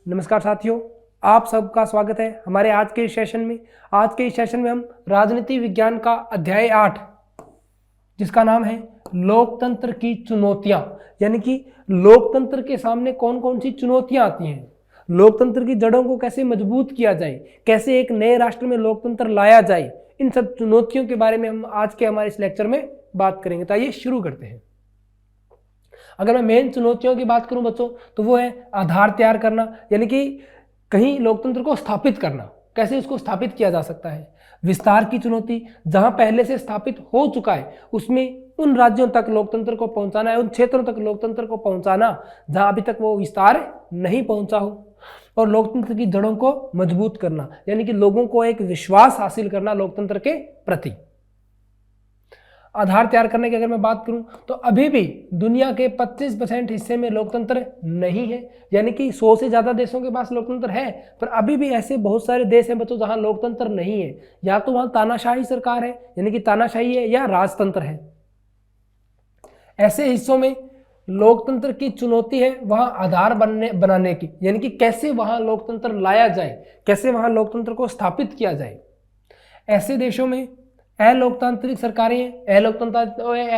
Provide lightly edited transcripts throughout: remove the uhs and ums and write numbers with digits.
नमस्कार साथियों, आप सबका स्वागत है हमारे आज के सेशन में। आज के इस सेशन में हम राजनीति विज्ञान का अध्याय 8 जिसका नाम है लोकतंत्र की चुनौतियां, यानी कि लोकतंत्र के सामने कौन कौन सी चुनौतियां आती हैं, लोकतंत्र की जड़ों को कैसे मजबूत किया जाए, कैसे एक नए राष्ट्र में लोकतंत्र लाया जाए, इन सब चुनौतियों के बारे में हम आज के हमारे इस लेक्चर में बात करेंगे। तो आइए शुरू करते हैं। अगर मैं मेन चुनौतियों की बात करूं बच्चों, तो वो है आधार तैयार करना, यानी कि कहीं लोकतंत्र को स्थापित करना, कैसे इसको स्थापित किया जा सकता है। विस्तार की चुनौती, जहां पहले से स्थापित हो चुका है उसमें उन राज्यों तक लोकतंत्र को पहुंचाना है, उन क्षेत्रों तक लोकतंत्र को पहुंचाना जहां अभी तक वो विस्तार नहीं पहुंचा हो। और लोकतंत्र की जड़ों को मजबूत करना, यानी कि लोगों को एक विश्वास हासिल करना लोकतंत्र के प्रति। आधार तैयार करने की अगर मैं बात करूं तो अभी भी दुनिया के 25% हिस्से में लोकतंत्र नहीं है, यानी कि 100 से ज्यादा देशों के पास लोकतंत्र है, पर अभी भी ऐसे बहुत सारे देश हैं बच्चों जहां लोकतंत्र नहीं है। या तो वहां तानाशाही सरकार है, यानी कि तानाशाही है, या राजतंत्र है। ऐसे हिस्सों में लोकतंत्र की चुनौती है वहां आधार बनाने की, यानी कि कैसे वहां लोकतंत्र लाया जाए, कैसे वहां लोकतंत्र को स्थापित किया जाए। ऐसे देशों में अलोकतांत्रिक सरकारें हैं।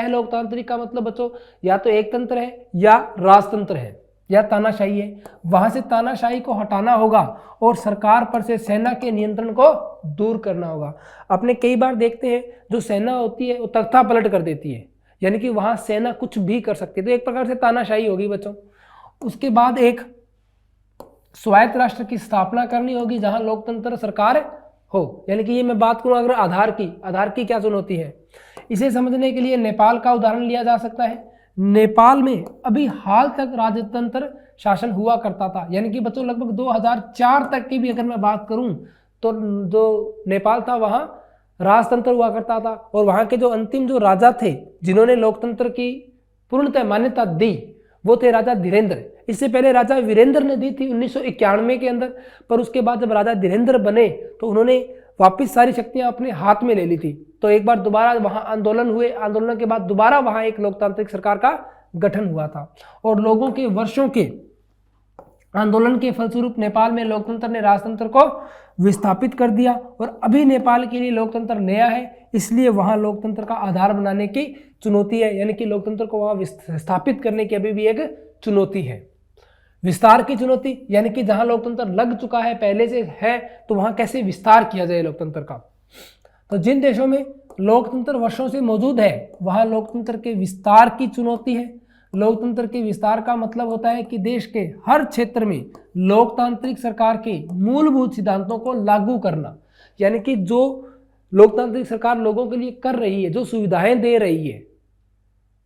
अलोकतांत्रिक का मतलब बच्चों या तो एक तंत्र है या राजतंत्र है या तानाशाही है। वहां से तानाशाही को हटाना होगा और सरकार पर से सेना के नियंत्रण को दूर करना होगा। अपने कई बार देखते हैं जो सेना होती है वो तख्ता पलट कर देती है, यानी कि वहां सेना कुछ भी कर सकती है, तो एक प्रकार से तानाशाही होगी बच्चों। उसके बाद एक स्वायत्त राष्ट्र की स्थापना करनी होगी जहां लोकतंत्र सरकार हो, यानी कि ये मैं बात करूं अगर आधार की क्या चुनौती है। इसे समझने के लिए नेपाल का उदाहरण लिया जा सकता है। नेपाल में अभी हाल तक राजतंत्र शासन हुआ करता था, यानी कि बच्चों लगभग 2004 तक की भी अगर मैं बात करूं तो जो नेपाल था वहां राजतंत्र हुआ करता था। और वहां के जो अंतिम जो राजा थे जिन्होंने लोकतंत्र की पूर्णतः मान्यता दी वो थे राजा धीरेन्द्र। इससे पहले राजा वीरेंद्र ने दी थी 1991 के अंदर, पर उसके बाद जब राजा धीरेन्द्र बने तो उन्होंने वापस सारी शक्तियां अपने हाथ में ले ली थी। तो एक बार दोबारा वहां आंदोलन हुए, आंदोलन के बाद दोबारा वहां एक लोकतांत्रिक सरकार का गठन हुआ था। और लोगों के वर्षों के आंदोलन के फलस्वरूप नेपाल में लोकतंत्र ने राजतंत्र को विस्थापित कर दिया। और अभी नेपाल के लिए लोकतंत्र नया है, इसलिए वहां लोकतंत्र का आधार बनाने की चुनौती है, यानी कि लोकतंत्र को वहां स्थापित करने की अभी भी एक चुनौती है। विस्तार की चुनौती, यानी कि जहां लोकतंत्र लग चुका है, पहले से है, तो वहां कैसे विस्तार किया जाए लोकतंत्र का। तो जिन देशों में लोकतंत्र वर्षों से मौजूद है वहां लोकतंत्र के विस्तार की चुनौती है। लोकतंत्र के विस्तार का मतलब होता है कि देश के हर क्षेत्र में लोकतांत्रिक सरकार के मूलभूत सिद्धांतों को लागू करना, यानी कि जो लोकतांत्रिक सरकार लोगों के लिए कर रही है, जो सुविधाएं दे रही है,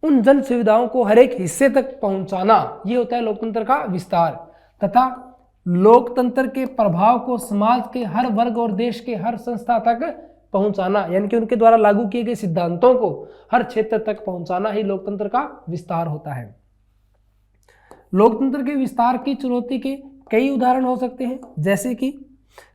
उन जन सुविधाओं को हर एक हिस्से तक पहुंचाना, ये होता है लोकतंत्र का विस्तार। तथा लोकतंत्र के प्रभाव को समाज के हर वर्ग और देश के हर संस्था तक पहुंचाना, यानी कि उनके द्वारा लागू किए गए सिद्धांतों को हर क्षेत्र तक पहुंचाना ही लोकतंत्र का विस्तार होता है। लोकतंत्र के विस्तार की चुनौती के कई उदाहरण हो सकते हैं, जैसे कि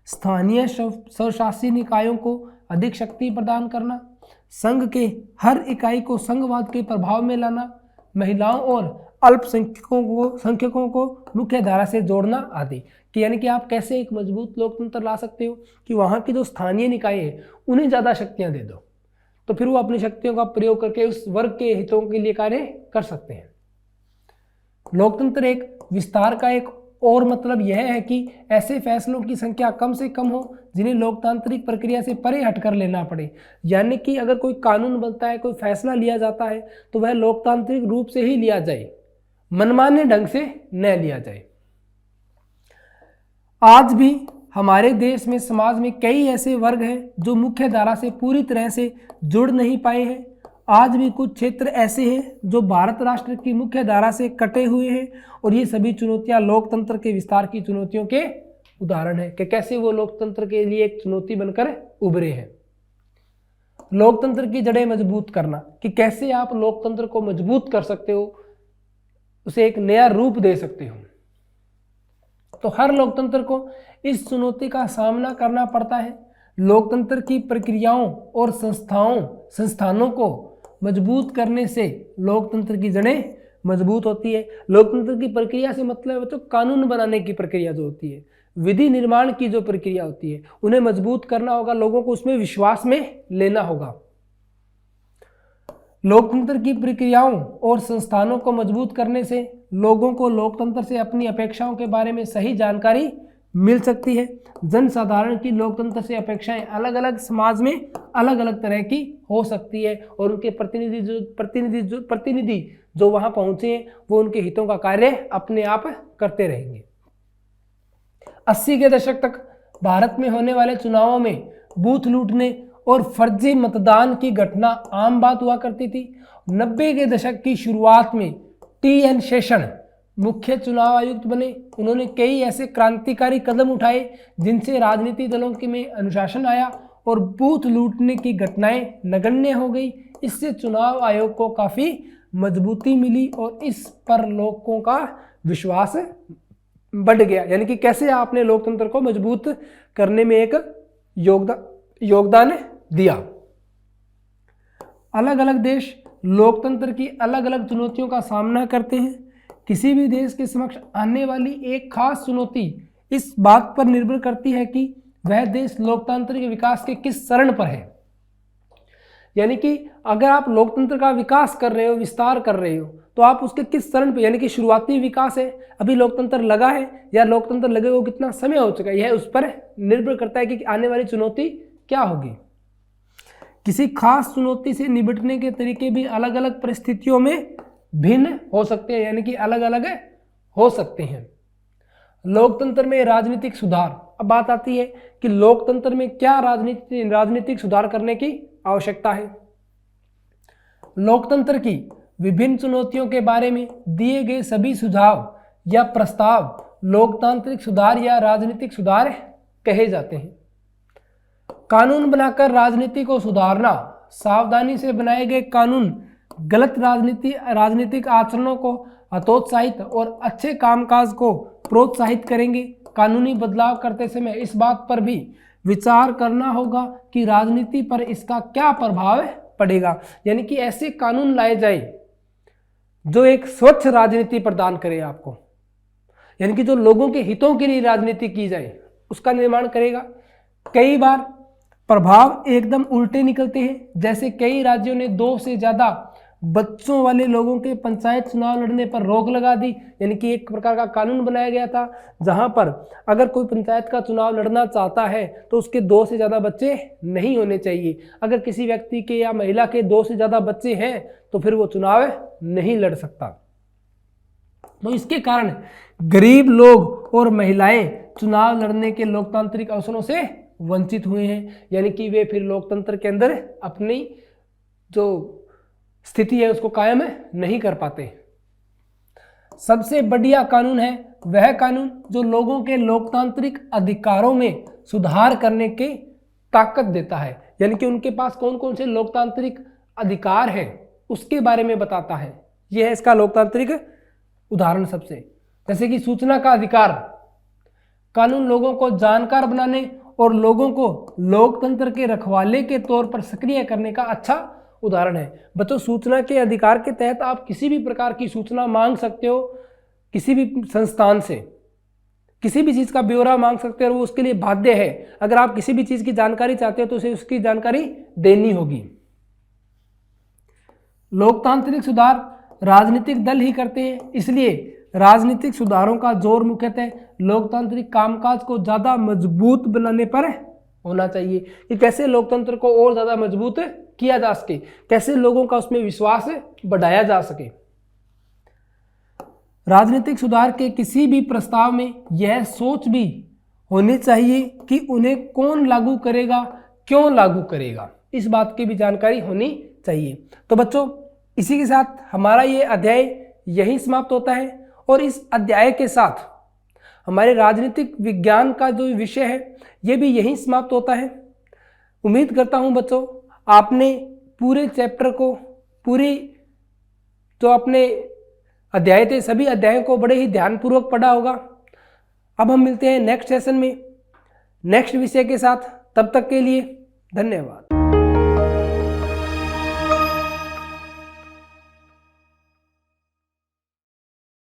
स्थानीय स्वशासी निकायों को अधिक शक्ति प्रदान करना, संघ के हर इकाई को संघवाद के प्रभाव में लाना, महिलाओं और अल्पसंख्यकों को मुख्य धारा से जोड़ना आदि। कि यानी कि आप कैसे एक मजबूत लोकतंत्र ला सकते हो कि वहां की जो स्थानीय निकाय है उन्हें ज्यादा शक्तियां दे दो, तो फिर वो अपनी शक्तियों का प्रयोग करके उस वर्ग के हितों के लिए कार्य कर सकते हैं। लोकतंत्र एक विस्तार का एक और मतलब यह है कि ऐसे फैसलों की संख्या कम से कम हो जिन्हें लोकतांत्रिक प्रक्रिया से परे हटकर लेना पड़े, यानी कि अगर कोई कानून बनता है, कोई फैसला लिया जाता है तो वह लोकतांत्रिक रूप से ही लिया जाए, मनमाने ढंग से न लिया जाए। आज भी हमारे देश में समाज में कई ऐसे वर्ग हैं जो मुख्य धारा से पूरी तरह से जुड़ नहीं पाए हैं। आज भी कुछ क्षेत्र ऐसे हैं जो भारत राष्ट्र की मुख्य धारा से कटे हुए हैं, और ये सभी चुनौतियां लोकतंत्र के विस्तार की चुनौतियों के उदाहरण है कि कैसे वो लोकतंत्र के लिए एक चुनौती बनकर उभरे हैं। लोकतंत्र की जड़ें मजबूत करना, कि कैसे आप लोकतंत्र को मजबूत कर सकते हो, उसे एक नया रूप दे सकते हो। तो हर लोकतंत्र को इस चुनौती का सामना करना पड़ता है। लोकतंत्र की प्रक्रियाओं और संस्थानों को मजबूत करने से लोकतंत्र की जड़ें मजबूत होती है। लोकतंत्र की प्रक्रिया से मतलब है बच्चों कानून बनाने की प्रक्रिया जो होती है, विधि निर्माण की जो प्रक्रिया होती है, उन्हें मजबूत करना होगा, लोगों को उसमें विश्वास में लेना होगा। लोकतंत्र की प्रक्रियाओं और संस्थानों को मजबूत करने से लोगों को लोकतंत्र से अपनी अपेक्षाओं के बारे में सही जानकारी मिल सकती है। जनसाधारण की लोकतंत्र से अपेक्षाएं अलग अलग समाज में अलग अलग तरह की हो सकती है और उनके प्रतिनिधि जो वहां पहुंचे हैं वो उनके हितों का कार्य अपने आप करते रहेंगे। 80 के दशक तक भारत में होने वाले चुनावों में बूथ लूटने और फर्जी मतदान की घटना आम बात हुआ करती थी। 90 के दशक की शुरुआत में टी.एन. शेषन मुख्य चुनाव आयुक्त बने। उन्होंने कई ऐसे क्रांतिकारी कदम उठाए जिनसे राजनीतिक दलों के में अनुशासन आया और बूथ लूटने की घटनाएं नगण्य हो गई। इससे चुनाव आयोग को काफ़ी मजबूती मिली और इस पर लोगों का विश्वास बढ़ गया। यानी कि कैसे आपने लोकतंत्र को मजबूत करने में एक योगदान दिया। अलग अलग देश लोकतंत्र की अलग अलग चुनौतियों का सामना करते हैं। किसी भी देश के समक्ष आने वाली एक खास चुनौती इस बात पर निर्भर करती है कि वह देश लोकतांत्रिक विकास के किस चरण पर है। यानी कि अगर आप लोकतंत्र का विकास कर रहे हो, विस्तार कर रहे हो, तो आप उसके किस चरण पर, यानी कि शुरुआती विकास है, अभी लोकतंत्र लगा है या लोकतंत्र लगे हुए कितना समय हो चुका है, यह उस पर निर्भर करता है कि आने वाली चुनौती क्या होगी। किसी खास चुनौती से निपटने के तरीके भी अलग अलग परिस्थितियों में भिन्न हो सकते हैं, यानी कि अलग अलग हो सकते हैं। लोकतंत्र में राजनीतिक सुधार, अब बात आती है कि लोकतंत्र में क्या राजनीतिक सुधार करने की आवश्यकता है। लोकतंत्र की विभिन्न चुनौतियों के बारे में दिए गए सभी सुझाव या प्रस्ताव लोकतांत्रिक सुधार या राजनीतिक सुधार कहे जाते हैं। कानून बनाकर राजनीति को सुधारना, सावधानी से बनाए गए कानून गलत राजनीतिक आचरणों को हतोत्साहित और अच्छे कामकाज को प्रोत्साहित करेंगे। कानूनी बदलाव करते समय इस बात पर भी विचार करना होगा कि राजनीति पर इसका क्या प्रभाव पड़ेगा। यानी कि ऐसे कानून लाए जाए जो एक स्वच्छ राजनीति प्रदान करे आपको, यानी कि जो लोगों के हितों के लिए राजनीति की जाए उसका निर्माण करेगा। कई बार प्रभाव एकदम उल्टे निकलते हैं, जैसे कई राज्यों ने 2 से ज़्यादा बच्चों वाले लोगों के पंचायत चुनाव लड़ने पर रोक लगा दी। यानी कि एक प्रकार का कानून बनाया गया था जहां पर अगर कोई पंचायत का चुनाव लड़ना चाहता है तो उसके 2 से ज़्यादा बच्चे नहीं होने चाहिए। अगर किसी व्यक्ति के या महिला के 2 से ज़्यादा बच्चे हैं तो फिर वो चुनाव नहीं लड़ सकता। तो इसके कारण गरीब लोग और महिलाएं चुनाव लड़ने के लोकतांत्रिक अवसरों से वंचित हुए हैं। यानी कि वे फिर लोकतंत्र के अंदर अपनी जो स्थिति है उसको कायम नहीं कर पाते। सबसे बढ़िया कानून है वह कानून जो लोगों के लोकतांत्रिक अधिकारों में सुधार करने की ताकत देता है। यानी कि उनके पास कौन कौन से लोकतांत्रिक अधिकार हैं उसके बारे में बताता है। यह है इसका लोकतांत्रिक उदाहरण। सबसे जैसे कि सूचना का अधिकार, कानून लोगों को जानकार बनाने और लोगों को लोकतंत्र के रखवाले के तौर पर सक्रिय करने का अच्छा उदाहरण है। बच्चों, सूचना के अधिकार के तहत आप किसी भी प्रकार की सूचना मांग सकते हो, किसी भी संस्थान से किसी भी चीज़ का ब्यौरा मांग सकते हो और वो उसके लिए बाध्य है। अगर आप किसी भी चीज़ की जानकारी चाहते हो तो उसे उसकी जानकारी देनी होगी। लोकतांत्रिक सुधार राजनीतिक दल ही करते हैं, इसलिए राजनीतिक सुधारों का जोर मुख्यतः लोकतांत्रिक कामकाज को ज़्यादा मजबूत बनाने पर होना चाहिए कि कैसे लोकतंत्र को और ज़्यादा मजबूत किया जा सके, कैसे लोगों का उसमें विश्वास बढ़ाया जा सके। राजनीतिक सुधार के किसी भी प्रस्ताव में यह सोच भी होनी चाहिए कि उन्हें कौन लागू करेगा, क्यों लागू करेगा, इस बात की भी जानकारी होनी चाहिए। तो बच्चों, इसी के साथ हमारा ये अध्याय यहीं समाप्त होता है और इस अध्याय के साथ हमारे राजनीतिक विज्ञान का जो विषय है ये भी यहीं समाप्त होता है। उम्मीद करता हूँ बच्चों आपने पूरे चैप्टर को, पूरी जो अपने अध्याय थे सभी अध्यायों को बड़े ही ध्यानपूर्वक पढ़ा होगा। अब हम मिलते हैं नेक्स्ट सेशन में नेक्स्ट विषय के साथ। तब तक के लिए धन्यवाद।